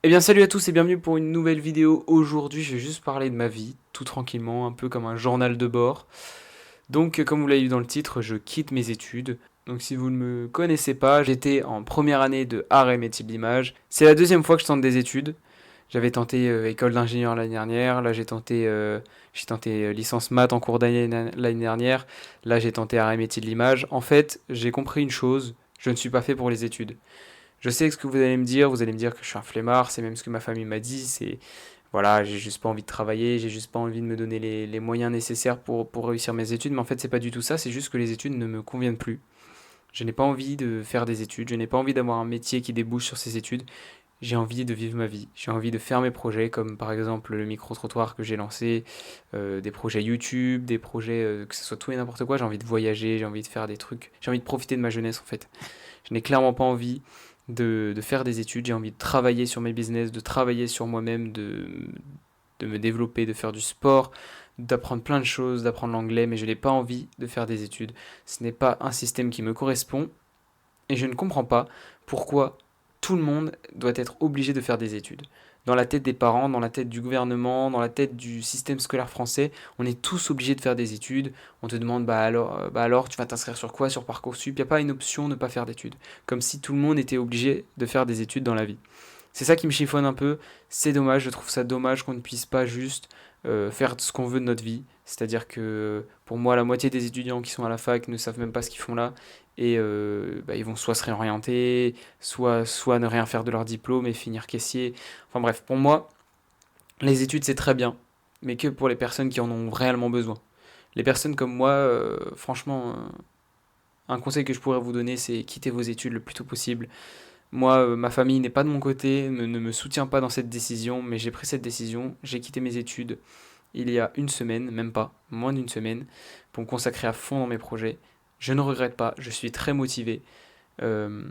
Eh bien salut à tous et bienvenue pour une nouvelle vidéo. Aujourd'hui je vais juste parler de ma vie, tout tranquillement, un peu comme un journal de bord. Donc comme vous l'avez vu dans le titre, je quitte mes études. Donc si vous ne me connaissez pas, j'étais en première année de art et métier de l'image. C'est la deuxième fois que je tente des études. J'avais tenté école d'ingénieur l'année dernière, là j'ai tenté licence maths en cours d'année l'année dernière, là j'ai tenté art et métier de l'image. En fait, j'ai compris une chose, je ne suis pas fait pour les études. Je sais ce que vous allez me dire que je suis un flemmard, c'est même ce que ma famille m'a dit, c'est voilà, j'ai juste pas envie de travailler, j'ai juste pas envie de me donner les moyens nécessaires pour réussir mes études, mais en fait c'est pas du tout ça, c'est juste que les études ne me conviennent plus. Je n'ai pas envie de faire des études, je n'ai pas envie d'avoir un métier qui débouche sur ces études, j'ai envie de vivre ma vie, j'ai envie de faire mes projets comme par exemple le micro-trottoir que j'ai lancé, des projets YouTube, des projets que ce soit tout et n'importe quoi, j'ai envie de voyager, j'ai envie de faire des trucs, j'ai envie de profiter de ma jeunesse en fait. Je n'ai clairement pas envie de faire des études, j'ai envie de travailler sur mes business, de travailler sur moi-même, de me développer, de faire du sport, d'apprendre plein de choses, d'apprendre l'anglais, mais je n'ai pas envie de faire des études. Ce n'est pas un système qui me correspond et je ne comprends pas pourquoi tout le monde doit être obligé de faire des études. Dans la tête des parents, dans la tête du gouvernement, dans la tête du système scolaire français, on est tous obligés de faire des études. On te demande bah alors tu vas t'inscrire sur quoi, sur Parcoursup. Il n'y a pas une option de ne pas faire d'études. Comme si tout le monde était obligé de faire des études dans la vie. C'est ça qui me chiffonne un peu. C'est dommage, je trouve ça dommage qu'on ne puisse pas juste faire ce qu'on veut de notre vie. C'est-à-dire que pour moi, la moitié des étudiants qui sont à la fac ne savent même pas ce qu'ils font là. Et bah, ils vont soit se réorienter, soit ne rien faire de leur diplôme et finir caissier. Enfin bref, pour moi, les études c'est très bien, mais que pour les personnes qui en ont réellement besoin. Les personnes comme moi, franchement, un conseil que je pourrais vous donner, c'est quitter vos études le plus tôt possible. Moi, ma famille n'est pas de mon côté, ne me soutient pas dans cette décision, mais j'ai pris cette décision. J'ai quitté mes études il y a une semaine, même pas, moins d'une semaine, pour me consacrer à fond dans mes projets. Je ne regrette pas, je suis très motivé. Euh,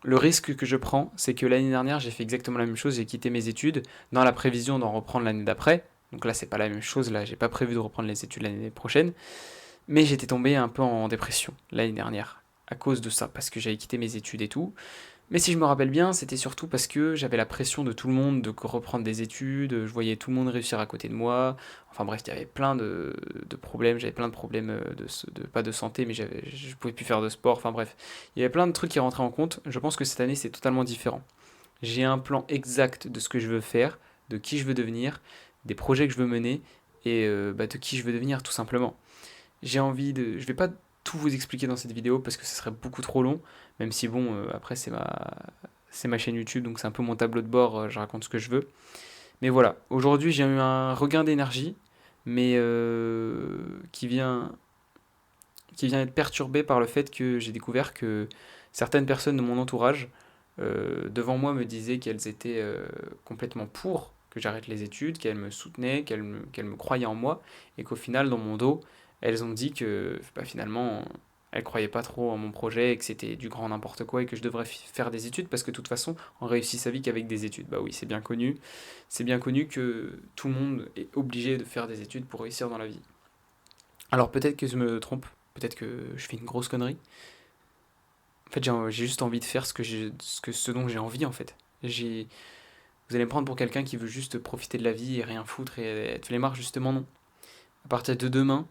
le risque que je prends, c'est que l'année dernière, j'ai fait exactement la même chose, j'ai quitté mes études dans la prévision d'en reprendre l'année d'après. Donc là, c'est pas la même chose, là, j'ai pas prévu de reprendre les études l'année prochaine, mais j'étais tombé un peu en dépression l'année dernière à cause de ça, parce que j'avais quitté mes études et tout. Mais si je me rappelle bien, c'était surtout parce que j'avais la pression de tout le monde de reprendre des études, je voyais tout le monde réussir à côté de moi. Enfin bref, il y avait plein de problèmes, j'avais plein de problèmes pas de santé, mais je pouvais plus faire de sport. Enfin bref, il y avait plein de trucs qui rentraient en compte. Je pense que cette année, c'est totalement différent. J'ai un plan exact de ce que je veux faire, de qui je veux devenir, des projets que je veux mener et bah, de qui je veux devenir tout simplement. J'ai envie de. Je vais pas tout vous expliquer dans cette vidéo parce que ce serait beaucoup trop long, même si bon, après c'est ma chaîne YouTube, donc c'est un peu mon tableau de bord, je raconte ce que je veux. Mais voilà, aujourd'hui j'ai eu un regain d'énergie, mais qui vient être perturbé par le fait que j'ai découvert que certaines personnes de mon entourage, devant moi, me disaient qu'elles étaient complètement pour que j'arrête les études, qu'elles me soutenaient, qu'elles me croyaient en moi, et qu'au final, dans mon dos, elles ont dit que bah, finalement, elles croyaient pas trop en mon projet, et que c'était du grand n'importe quoi, et que je devrais faire des études, parce que de toute façon, on réussit sa vie qu'avec des études. Bah oui, c'est bien connu. C'est bien connu que tout le monde est obligé de faire des études pour réussir dans la vie. Alors peut-être que je me trompe, peut-être que je fais une grosse connerie. En fait, j'ai juste envie de faire ce dont j'ai envie, en fait. J'ai, vous allez me prendre pour quelqu'un qui veut juste profiter de la vie et rien foutre et être flemmard, justement non. À partir de demain,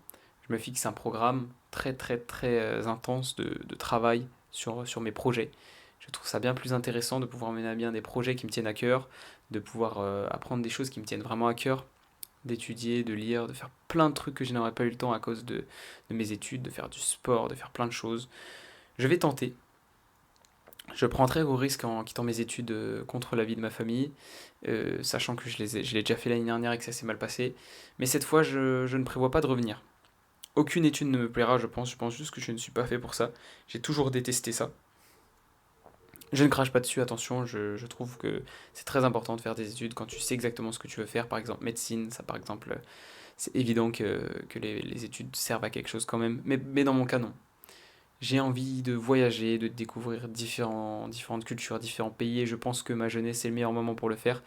je me fixe un programme très très très intense de travail sur mes projets. Je trouve ça bien plus intéressant de pouvoir mener à bien des projets qui me tiennent à cœur, de pouvoir apprendre des choses qui me tiennent vraiment à cœur, d'étudier, de lire, de faire plein de trucs que je n'aurais pas eu le temps à cause de mes études, de faire du sport, de faire plein de choses. Je vais tenter. Je prends très gros risques en quittant mes études contre l'avis de ma famille, sachant que je l'ai déjà fait l'année dernière et que ça s'est mal passé. Mais cette fois, je ne prévois pas de revenir. Aucune étude ne me plaira, je pense. Je pense juste que je ne suis pas fait pour ça. J'ai toujours détesté ça. Je ne crache pas dessus, attention, je trouve que c'est très important de faire des études quand tu sais exactement ce que tu veux faire. Par exemple, médecine, ça par exemple, c'est évident que les études servent à quelque chose quand même. Mais dans mon cas, non. J'ai envie de voyager, de découvrir différentes cultures, différents pays, et je pense que ma jeunesse c'est le meilleur moment pour le faire.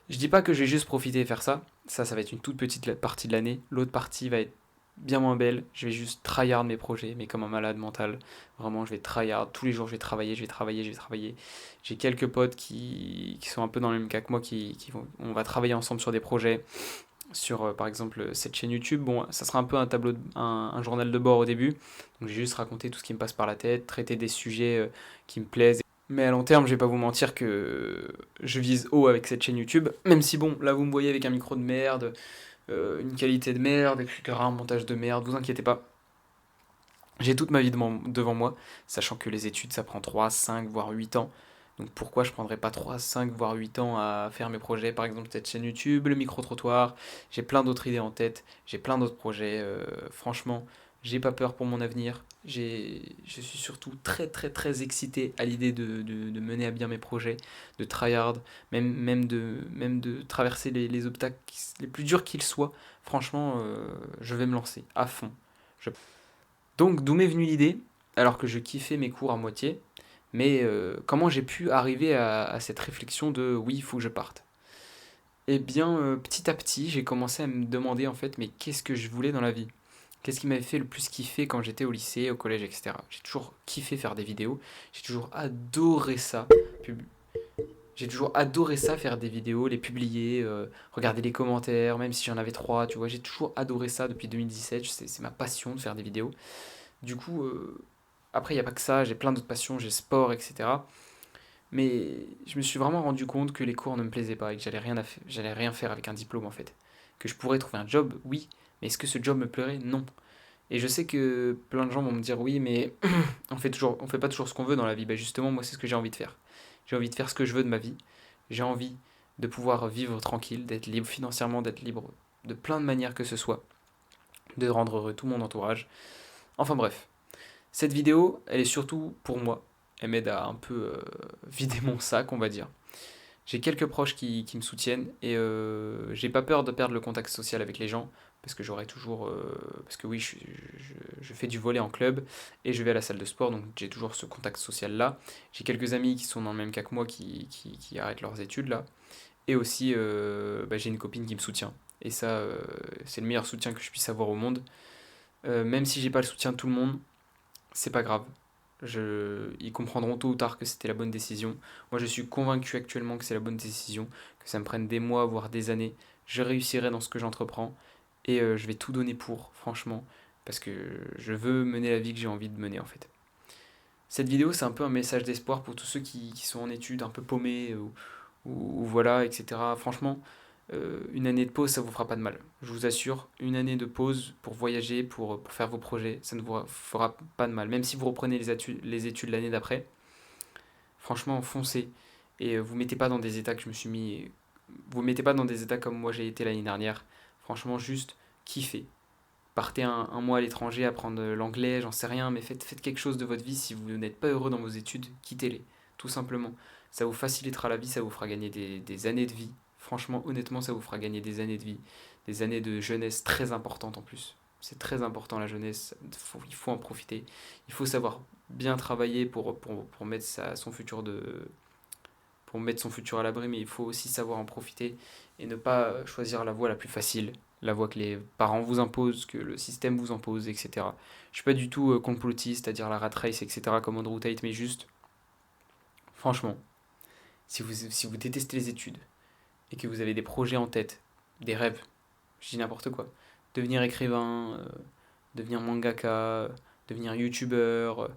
Je dis pas que je vais juste profiter et faire ça, ça va être une toute petite partie de l'année. L'autre partie va être bien moins belle. Je vais juste tryhard mes projets, mais comme un malade mental. Vraiment, je vais tryhard. Tous les jours, je vais travailler, je vais travailler, je vais travailler. J'ai quelques potes qui sont un peu dans le même cas que moi, on va travailler ensemble sur des projets, sur par exemple cette chaîne YouTube. Bon, ça sera un peu un tableau, un journal de bord au début. Donc, j'ai juste raconté tout ce qui me passe par la tête, traiter des sujets qui me plaisent. Mais à long terme, je vais pas vous mentir que je vise haut avec cette chaîne YouTube. Même si bon, là vous me voyez avec un micro de merde, une qualité de merde, etc., un montage de merde, vous inquiétez pas. J'ai toute ma vie devant moi, sachant que les études ça prend 3, 5, voire 8 ans. Donc pourquoi je prendrais pas 3, 5, voire 8 ans à faire mes projets, par exemple cette chaîne YouTube, le micro-trottoir, j'ai plein d'autres idées en tête, j'ai plein d'autres projets, franchement, j'ai pas peur pour mon avenir, je suis surtout très très très excité à l'idée de mener à bien mes projets, de tryhard, même de traverser les obstacles les plus durs qu'ils soient, franchement, je vais me lancer à fond. Je donc, d'où m'est venue l'idée, alors que je kiffais mes cours à moitié, mais comment j'ai pu arriver à cette réflexion de oui, il faut que je parte. Eh bien, petit à petit, j'ai commencé à me demander en fait, mais qu'est-ce que je voulais dans la vie? Qu'est-ce qui m'avait fait le plus kiffer quand j'étais au lycée, au collège, etc. J'ai toujours kiffé faire des vidéos, j'ai toujours adoré ça. Pub- J'ai toujours adoré ça, faire des vidéos, les publier, regarder les commentaires, même si j'en avais trois, tu vois. J'ai toujours adoré ça depuis 2017, c'est ma passion de faire des vidéos. Du coup, après, il n'y a pas que ça, j'ai plein d'autres passions, j'ai sport, etc. Mais je me suis vraiment rendu compte que les cours ne me plaisaient pas et que j'allais rien faire avec un diplôme en fait. Que je pourrais trouver un job, oui, mais est-ce que ce job me plairait? Non. Et je sais que plein de gens vont me dire oui, mais on fait pas toujours ce qu'on veut dans la vie. Bah justement, moi, c'est ce que j'ai envie de faire. J'ai envie de faire ce que je veux de ma vie. J'ai envie de pouvoir vivre tranquille, d'être libre financièrement, d'être libre de plein de manières que ce soit, de rendre heureux tout mon entourage. Enfin bref, cette vidéo, elle est surtout pour moi. Elle m'aide à un peu vider mon sac, on va dire. J'ai quelques proches qui me soutiennent et j'ai pas peur de perdre le contact social avec les gens parce que j'aurai toujours. Parce que oui, je fais du volley en club et je vais à la salle de sport donc j'ai toujours ce contact social là. J'ai quelques amis qui sont dans le même cas que moi qui arrêtent leurs études là. Et aussi, bah, j'ai une copine qui me soutient. Et ça, c'est le meilleur soutien que je puisse avoir au monde. Même si j'ai pas le soutien de tout le monde, c'est pas grave. Ils comprendront tôt ou tard que c'était la bonne décision. Moi, je suis convaincu actuellement que c'est la bonne décision, que ça me prenne des mois, voire des années. Je réussirai dans ce que j'entreprends et je vais tout donner pour, franchement, parce que je veux mener la vie que j'ai envie de mener en fait. Cette vidéo, c'est un peu un message d'espoir pour tous ceux qui sont en études, un peu paumés, ou voilà, etc. Franchement, une année de pause, ça vous fera pas de mal. Je vous assure, une année de pause pour voyager, pour faire vos projets, ça ne vous fera pas de mal. Même si vous reprenez les études l'année d'après, franchement, foncez. Et vous mettez pas dans des états que je me suis mis. Vous mettez pas dans des états comme moi j'ai été l'année dernière. Franchement, juste kiffez. Partez un mois à l'étranger, apprendre l'anglais, j'en sais rien, mais faites quelque chose de votre vie. Si vous n'êtes pas heureux dans vos études, quittez-les, tout simplement. Ça vous facilitera la vie, ça vous fera gagner des années de vie. Franchement, honnêtement, ça vous fera gagner des années de vie, des années de jeunesse très importantes en plus. C'est très important la jeunesse, il faut en profiter. Il faut savoir bien travailler pour mettre pour mettre son futur à l'abri, mais il faut aussi savoir en profiter et ne pas choisir la voie la plus facile, la voie que les parents vous imposent, que le système vous impose, etc. Je suis pas du tout complotiste, c'est-à-dire la rat race, etc., comme Andrew Tate, mais juste, franchement, si vous détestez les études et que vous avez des projets en tête, des rêves, je dis n'importe quoi, devenir écrivain, devenir mangaka, devenir youtubeur,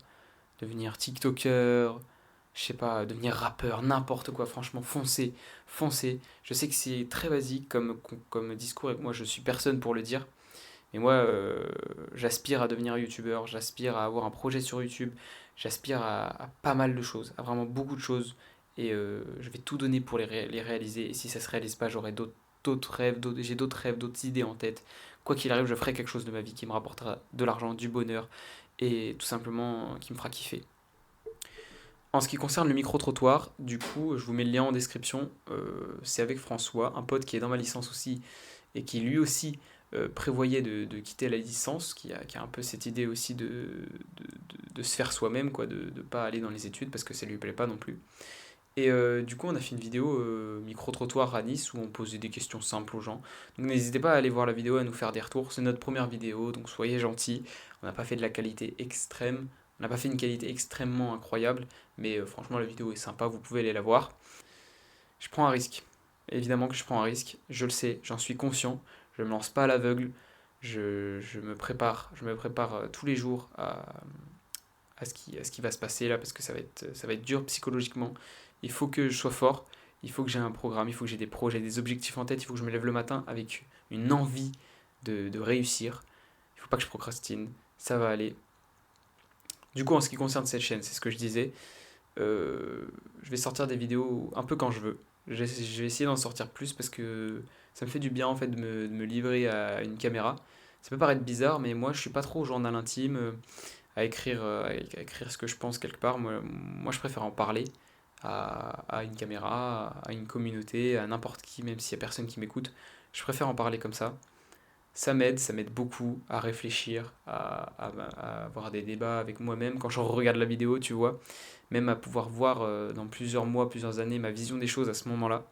devenir tiktoker, je sais pas, devenir rappeur, n'importe quoi, franchement, foncez, foncez. Je sais que c'est très basique comme discours et que moi je suis personne pour le dire, mais moi j'aspire à devenir youtubeur, j'aspire à avoir un projet sur YouTube, j'aspire à pas mal de choses, à vraiment beaucoup de choses, et je vais tout donner pour les réaliser, et si ça se réalise pas, j'aurai d'autres rêves, j'ai d'autres rêves, d'autres idées en tête. Quoi qu'il arrive, je ferai quelque chose de ma vie qui me rapportera de l'argent, du bonheur, et tout simplement qui me fera kiffer. En ce qui concerne le micro-trottoir, du coup, je vous mets le lien en description. C'est avec François, un pote qui est dans ma licence aussi et qui lui aussi prévoyait de quitter la licence, qui a un peu cette idée aussi de se faire soi-même, quoi, de ne pas aller dans les études parce que ça lui plaît pas non plus. Et du coup, on a fait une vidéo micro-trottoir à Nice où on posait des questions simples aux gens. Donc n'hésitez pas à aller voir la vidéo, à nous faire des retours. C'est notre première vidéo, donc soyez gentils. On n'a pas fait de la qualité extrême. On n'a pas fait une qualité extrêmement incroyable. Mais franchement, la vidéo est sympa, vous pouvez aller la voir. Je prends un risque. Évidemment que je prends un risque. Je le sais, j'en suis conscient. Je ne me lance pas à l'aveugle. Je me prépare tous les jours à ce qui va se passer là, parce que ça va être dur psychologiquement. Il faut que je sois fort, il faut que j'ai un programme, il faut que j'ai des projets, des objectifs en tête, il faut que je me lève le matin avec une envie de réussir. Il ne faut pas que je procrastine, ça va aller. Du coup, en ce qui concerne cette chaîne, c'est ce que je disais, je vais sortir des vidéos un peu quand je veux. Je vais essayer d'en sortir plus parce que ça me fait du bien en fait de me livrer à une caméra. Ça peut paraître bizarre, mais moi je suis pas trop journal intime, à écrire ce que je pense quelque part. Moi je préfère en parler à une caméra, à une communauté, à n'importe qui, même s'il n'y a personne qui m'écoute. Je préfère en parler comme ça. Ça m'aide beaucoup à réfléchir, à avoir des débats avec moi-même. Quand je regarde la vidéo, tu vois, même à pouvoir voir dans plusieurs mois, plusieurs années, ma vision des choses à ce moment-là.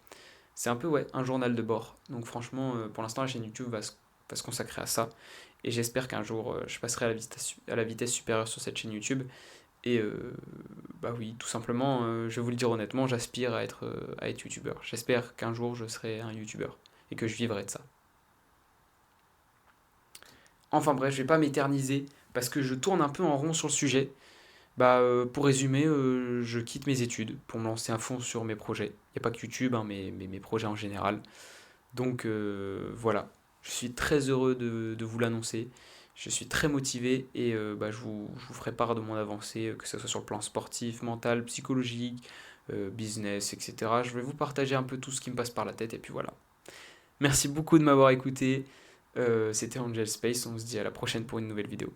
C'est un peu, ouais, un journal de bord. Donc franchement, pour l'instant, la chaîne YouTube va se consacrer à ça. Et j'espère qu'un jour, je passerai à la vitesse supérieure sur cette chaîne YouTube. Et bah oui, tout simplement, je vais vous le dire honnêtement, j'aspire à être youtubeur. J'espère qu'un jour, je serai un youtubeur et que je vivrai de ça. Enfin bref, je vais pas m'éterniser parce que je tourne un peu en rond sur le sujet. Pour résumer, je quitte mes études pour me lancer à fond sur mes projets. Il n'y a pas que YouTube, hein, mais mes projets en général. Donc voilà, je suis très heureux de vous l'annoncer. Je suis très motivé et je vous ferai part de mon avancée, que ce soit sur le plan sportif, mental, psychologique, business, etc. Je vais vous partager un peu tout ce qui me passe par la tête et puis voilà. Merci beaucoup de m'avoir écouté. C'était Angel Space, on se dit à la prochaine pour une nouvelle vidéo.